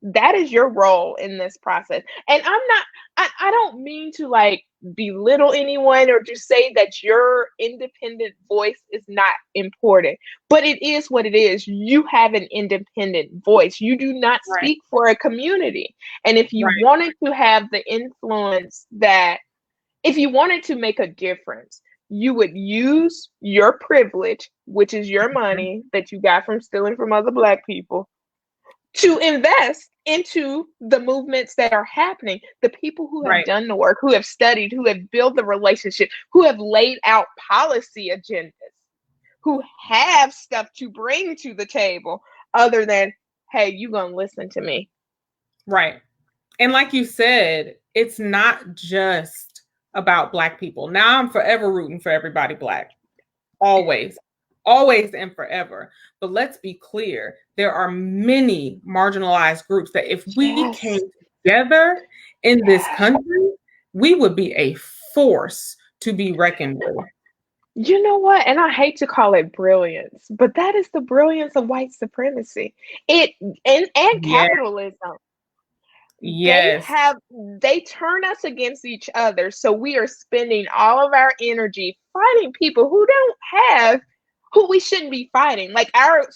B: That is your role in this process. And I don't mean to like belittle anyone or to say that your independent voice is not important, but it is what it is. You have an independent voice. You do not
A: right,
B: speak for a community. And if you
A: right,
B: wanted to have the influence that if you wanted to make a difference, you would use your privilege, which is your
A: mhm,
B: money that you got from stealing from other black people, to invest into the movements that are happening. The people who have
A: right,
B: done the work, who have studied, who have built the relationship, who have laid out policy agendas, who have stuff to bring to the table other than, hey, you gonna listen to me.
A: right. And like you said, it's not just about Black people. Now I'm forever rooting for everybody Black. Always. always and forever. But let's be clear, there are many marginalized groups that if we came
B: Yes.
A: together in this
B: Yes.
A: country, we would be a force to be reckoned with.
B: You know what? And I hate to call it brilliance, but that is the brilliance of white supremacy. It and
A: Yes,
B: capitalism. They
A: yes,
B: have they turn us against each other. So we are spending all of our energy fighting people who don't have who we shouldn't be fighting. Like our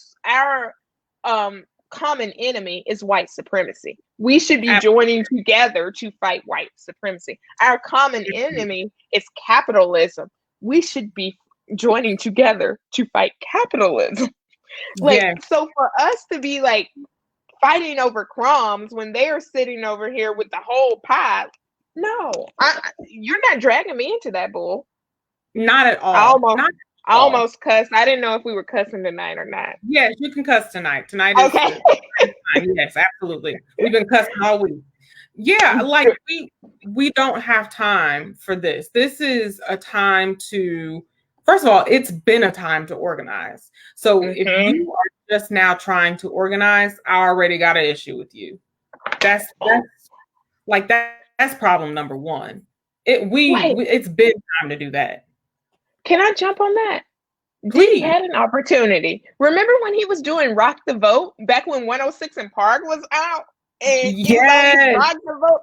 B: common enemy is white supremacy. We should be joining together to fight white supremacy. Our common
A: absolutely.
B: enemy is capitalism. We should be joining together to fight capitalism. Like,
A: Yes.
B: so for us to be like fighting over crumbs when they are sitting over here with the whole pie, no, you're not dragging me into that bull.
A: Not at
B: I
A: all.
B: almost,
A: Not
B: I
A: at all.
B: almost cussed. I didn't know if we were cussing tonight or not.
A: Yes, you can cuss tonight. Tonight is
B: Okay.
A: fine. Yes, absolutely. We've been cussing all week. Yeah, like we don't have time for this. This is a time to, first of all, it's been a time to organize. So if
B: Mm-hmm.
A: you are just now trying to organize, I already got an issue with you. That's like that's problem number one.
B: Wait,
A: It's been time to do that.
B: can I jump on that? Diddy
A: Please.
B: had an opportunity. Remember when he was doing Rock the Vote back when 106 and Park was out? And it was always
A: Yes.
B: Rock the Vote.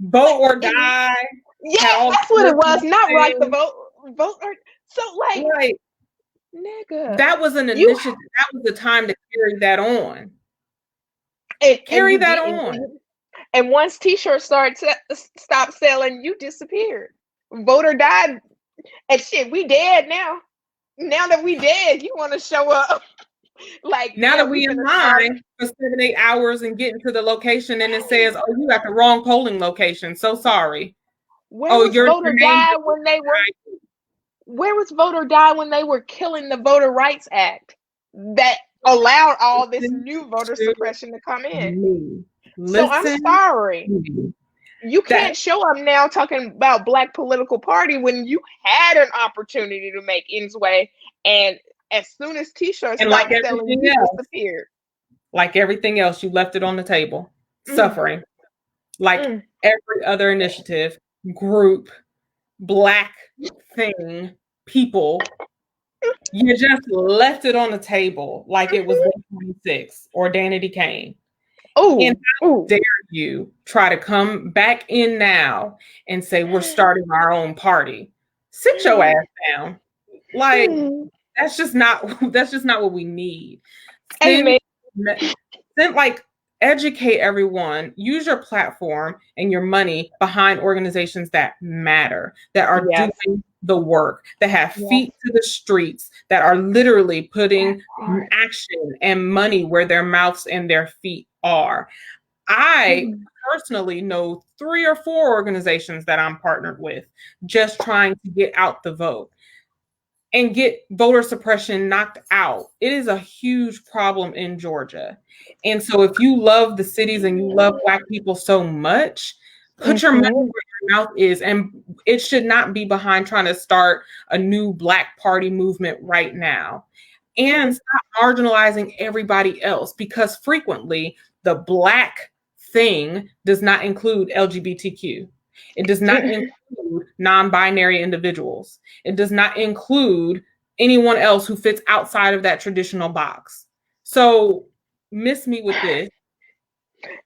A: Vote
B: Like,
A: or
B: and
A: die. Had
B: yeah,
A: all
B: that's
A: the
B: what it was.
A: listeners
B: Not Rock the
A: saying,
B: Vote. Vote or so like,
A: right.
B: nigga,
A: That was an
B: you
A: initiative. That was the time to carry that on.
B: and
A: Carry
B: you
A: that
B: didn't.
A: on.
B: And once T-shirts stopped selling, you disappeared. Vote or die. And shit, we dead now. Now that we dead, you want to show up? Like,
A: Now
B: yeah,
A: that
B: we
A: we in
B: finna start.
A: line for 7, 8 hours and getting to the location and it says, "Oh, you got the wrong polling location. So sorry.
B: Where
A: Oh,
B: was
A: your
B: Vote or
A: name
B: Die
A: didn't
B: when they were?
A: die."
B: Where was Vote or Die when they were killing the Voter Rights Act that allowed all this
A: Listen
B: new voter
A: to
B: suppression to come in?
A: me.
B: So I'm
A: Listen
B: sorry.
A: to me.
B: You
A: That
B: can't show up now talking about Black political party when you had an opportunity to make ends way, and as soon as T-shirts
A: and like
B: stopped selling,
A: everything
B: you
A: else,
B: disappeared.
A: you left it on the table,
B: Mm,
A: suffering. Like
B: mm.
A: every other initiative, group, Black thing, people, you just left it on the table like it was 126 or Danity Kane. And
B: Oh,
A: how
B: oh.
A: dare you try to come back in now and say we're starting our own party? Sit your ass down. Like that's just not what we need. Send
B: Amen.
A: send like educate everyone, use your platform and your money behind organizations that matter, that are
B: Yes,
A: doing the work, that have
B: yes,
A: feet to the streets, that are literally
B: that
A: putting
B: part.
A: action and money where their mouths and their feet are. I
B: Mm,
A: personally know 3 or 4 organizations that I'm partnered with, just trying to get out the vote and get voter suppression knocked out. It is a huge problem in Georgia. And so if you love the cities and you love Black people so much, put your money
B: mhm,
A: where your mouth is. And it should not be behind trying to start a new Black party movement right now. And
B: mm,
A: stop marginalizing everybody else, because frequently the Black thing does not include LGBTQ. It does not
B: mm.
A: include non binary individuals. It does not include anyone else who fits outside of that traditional box. So, miss me with this.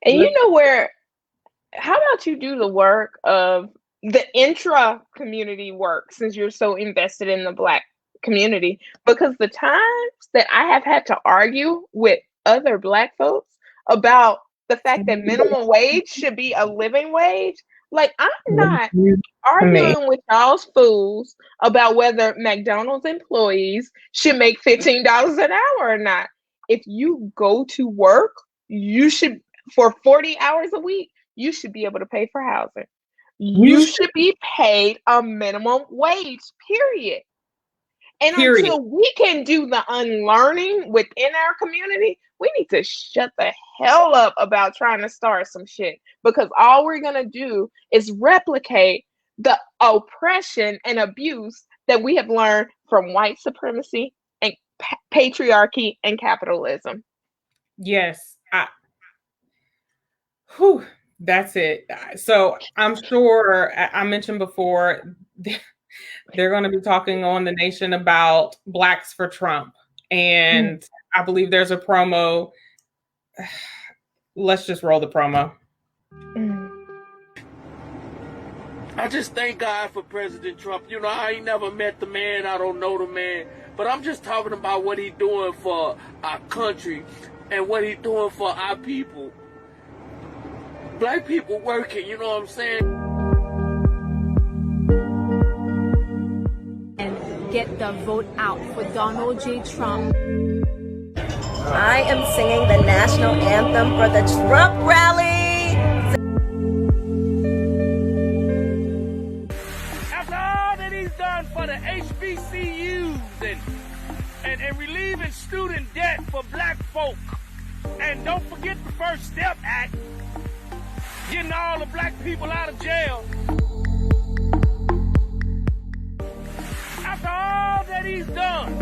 B: And you
A: Let's,
B: know where how about you do the work of the intra community work since you're so invested in the Black community? Because the times that I have had to argue with other Black folks about the fact that minimum wage should be a living wage, like I'm not
A: to me.
B: arguing with y'all's fools about whether McDonald's employees should make $15 an hour or not. If you go to work, you should, for 40 hours a week, you should be able to pay for housing.
A: You
B: You
A: should,
B: should be paid a minimum wage, period. And
A: period.
B: until we can do the unlearning within our community, we need to shut the hell up about trying to start some shit, because all we're going to do is replicate the oppression and abuse that we have learned from white supremacy and patriarchy and capitalism.
A: Yes. Whew, that's it. So I'm sure I mentioned before they're going to be talking on the nation about Blacks for Trump. And I believe there's a promo. Let's just roll the promo.
C: I just thank God for President Trump. You know, I ain't never met the man. I don't know the man. But I'm just talking about what he's doing for our country and what he's doing for our people. Black people working, you know what I'm saying?
D: And get the vote out for Donald J. Trump.
E: I am singing the national anthem for the Trump rally.
C: After all that he's done for the HBCUs and relieving student debt for black folk, and don't forget the First Step Act, getting all the black people out of jail. After all that he's done,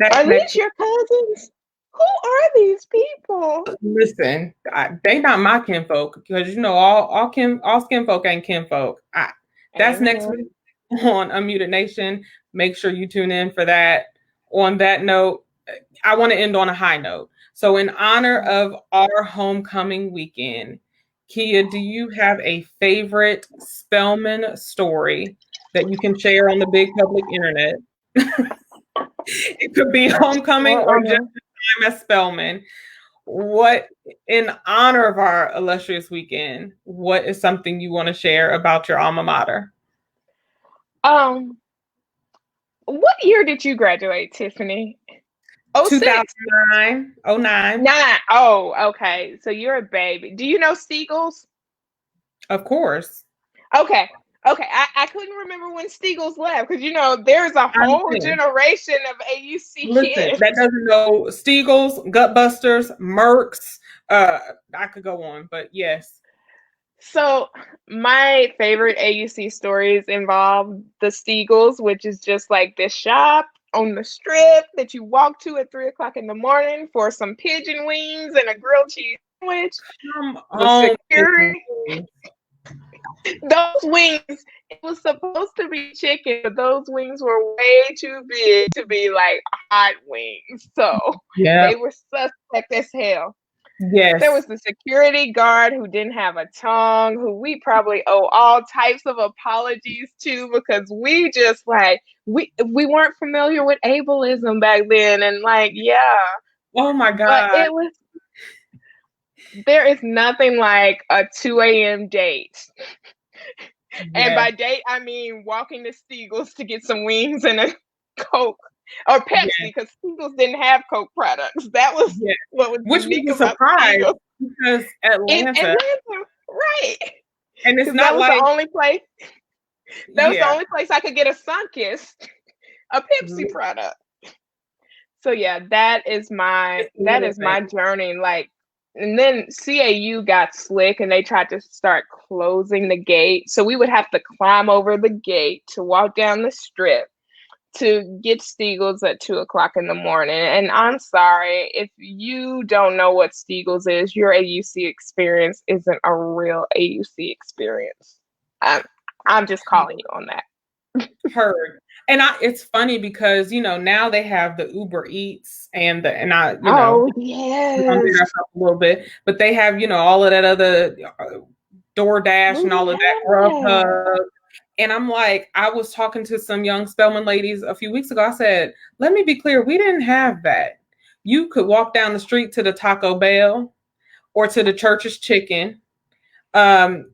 B: Are these your cousins? Who are these people?
A: Listen, they not my kinfolk because you know all skinfolk ain't kinfolk. That's next week on Unmuted Nation. Make sure you tune in for that. On that note, I want to end on a high note. So, in honor of our homecoming weekend, Kia, do you have a favorite Spelman story that you can share on the big public internet? It could be homecoming or just the time at Spelman. What, in honor of our illustrious weekend, what is something you want to share about your alma mater?
B: What year did you graduate, Tiffany?
A: 2009. 09.
B: Oh, okay. So you're a baby. Do you know Steagles?
A: Of course.
B: Okay. I couldn't remember when Steagles left because, you know, there's a whole generation of AUC kids.
A: That doesn't know Steagles, Gutbusters, Mercs. I could go on, but yes.
B: So my favorite AUC stories involve the Steagles, which is just like this shop on the strip that you walk to at 3:00 in the morning for some pigeon wings and a grilled cheese sandwich. Security. Those wings, it was supposed to be chicken, but those wings were way too big to be like hot wings. So they were suspect as hell.
A: Yes.
B: There was the security guard who didn't have a tongue, who we probably owe all types of apologies to because we just like we weren't familiar with ableism back then, and like
A: oh my god,
B: but it was. There is nothing like a 2 a.m. date. And by date, I mean walking to Steagles to get some wings and a Coke or Pepsi because Steagles didn't have Coke products. That was what was unique about Steagles.
A: Because Atlanta,
B: right?
A: And it's not
B: the only place. That was the only place I could get a Sunkist, a Pepsi product. So yeah, that is my journey. Like, and then CAU got slick and they tried to start closing the gate. So we would have to climb over the gate to walk down the strip to get Steagles at 2:00 in the morning. And I'm sorry, if you don't know what Steagles is, your AUC experience isn't a real AUC experience. I'm just calling you on that.
A: Heard. And it's funny because, you know, now they have the Uber Eats and a little bit, but they have, you know, all of that other DoorDash and all of that Grubhub. And I'm like, I was talking to some young Spelman ladies a few weeks ago. I said, let me be clear. We didn't have that. You could walk down the street to the Taco Bell or to the Church's Chicken. Now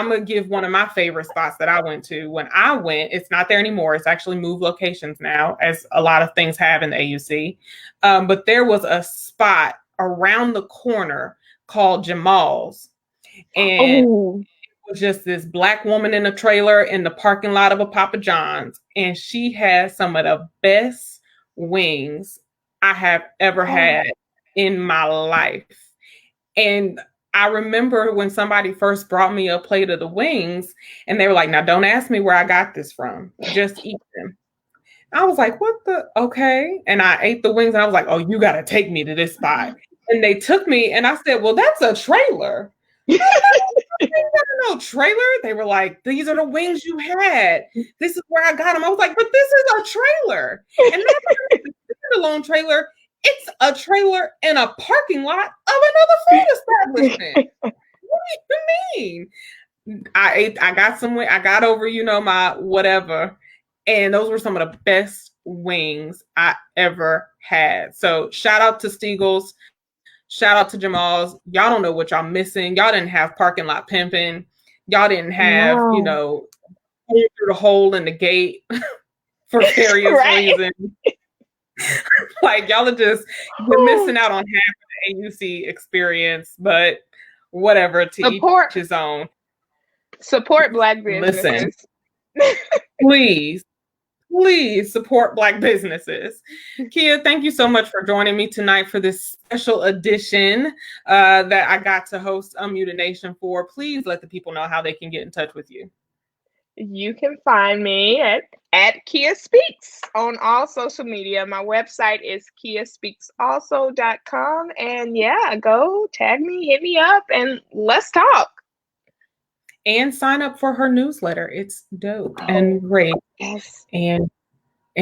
A: I'm going to give one of my favorite spots that I went to. When I went, it's not there anymore. It's actually moved locations now, as a lot of things have in the AUC. But there was a spot around the corner called Jamal's. And it was just this Black woman in a trailer in the parking lot of a Papa John's. And she had some of the best wings I have ever had in my life. And I remember when somebody first brought me a plate of the wings and they were like, now don't ask me where I got this from. Just eat them. I was like, what the? Okay. And I ate the wings and I was like, oh, you got to take me to this spot. And they took me and I said, well, that's a trailer. No trailer. They were like, these are the wings you had. This is where I got them. I was like, but this is a trailer. And that's a standalone trailer. It's a trailer in a parking lot of another food establishment. What do you mean? I got over, my whatever. And those were some of the best wings I ever had. So shout out to Steagles. Shout out to Jamal's. Y'all don't know what y'all missing. Y'all didn't have parking lot pimping. Y'all didn't have, through the hole in the gate for various reasons. Like y'all are you're missing out on half of the AUC experience, but whatever, to each his own.
B: Support Black businesses.
A: Listen, please support Black businesses. Kia, thank you so much for joining me tonight for this special edition that I got to host Unmuted Nation for. Please let the people know how they can get in touch with you.
B: You can find me at Kia Speaks on all social media. My website is kiaspeaksalso.com. And yeah, go tag me, hit me up, and let's talk.
A: And sign up for her newsletter. It's dope and great.
B: Yes.
A: And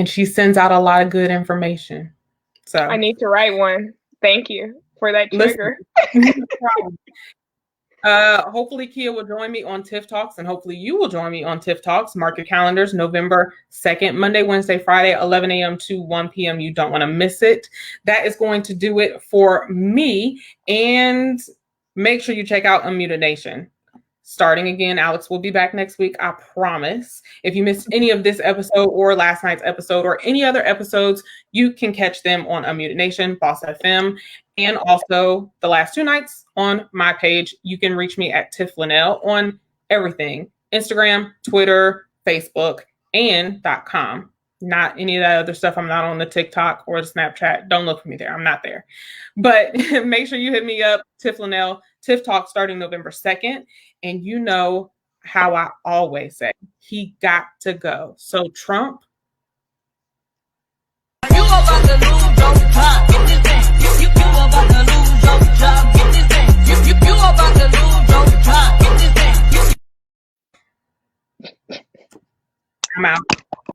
A: she sends out a lot of good information. So
B: I need to write one. Thank you for that trigger.
A: Hopefully Kia will join me on Tiff Talks, and hopefully you will join me on Tiff Talks. Mark your calendars, November 2nd, Monday, Wednesday, Friday, 11 a.m. to 1 p.m. You don't want to miss it. That is going to do it for me. And make sure you check out Unmuted Nation. Starting again, Alex will be back next week, I promise. If you missed any of this episode or last night's episode or any other episodes, you can catch them on Unmuted Nation, Boss FM, and also the last 2 nights on my page. You can reach me at Tiff Lanelle on everything: Instagram, Twitter, Facebook, and .com. Not any of that other stuff. I'm not on the TikTok or the Snapchat. Don't look for me there. I'm not there. But make sure you hit me up, Tiff Lanelle, Tiff Talk starting November 2nd. And you know how I always say, he got to go. So Trump. You about to lose.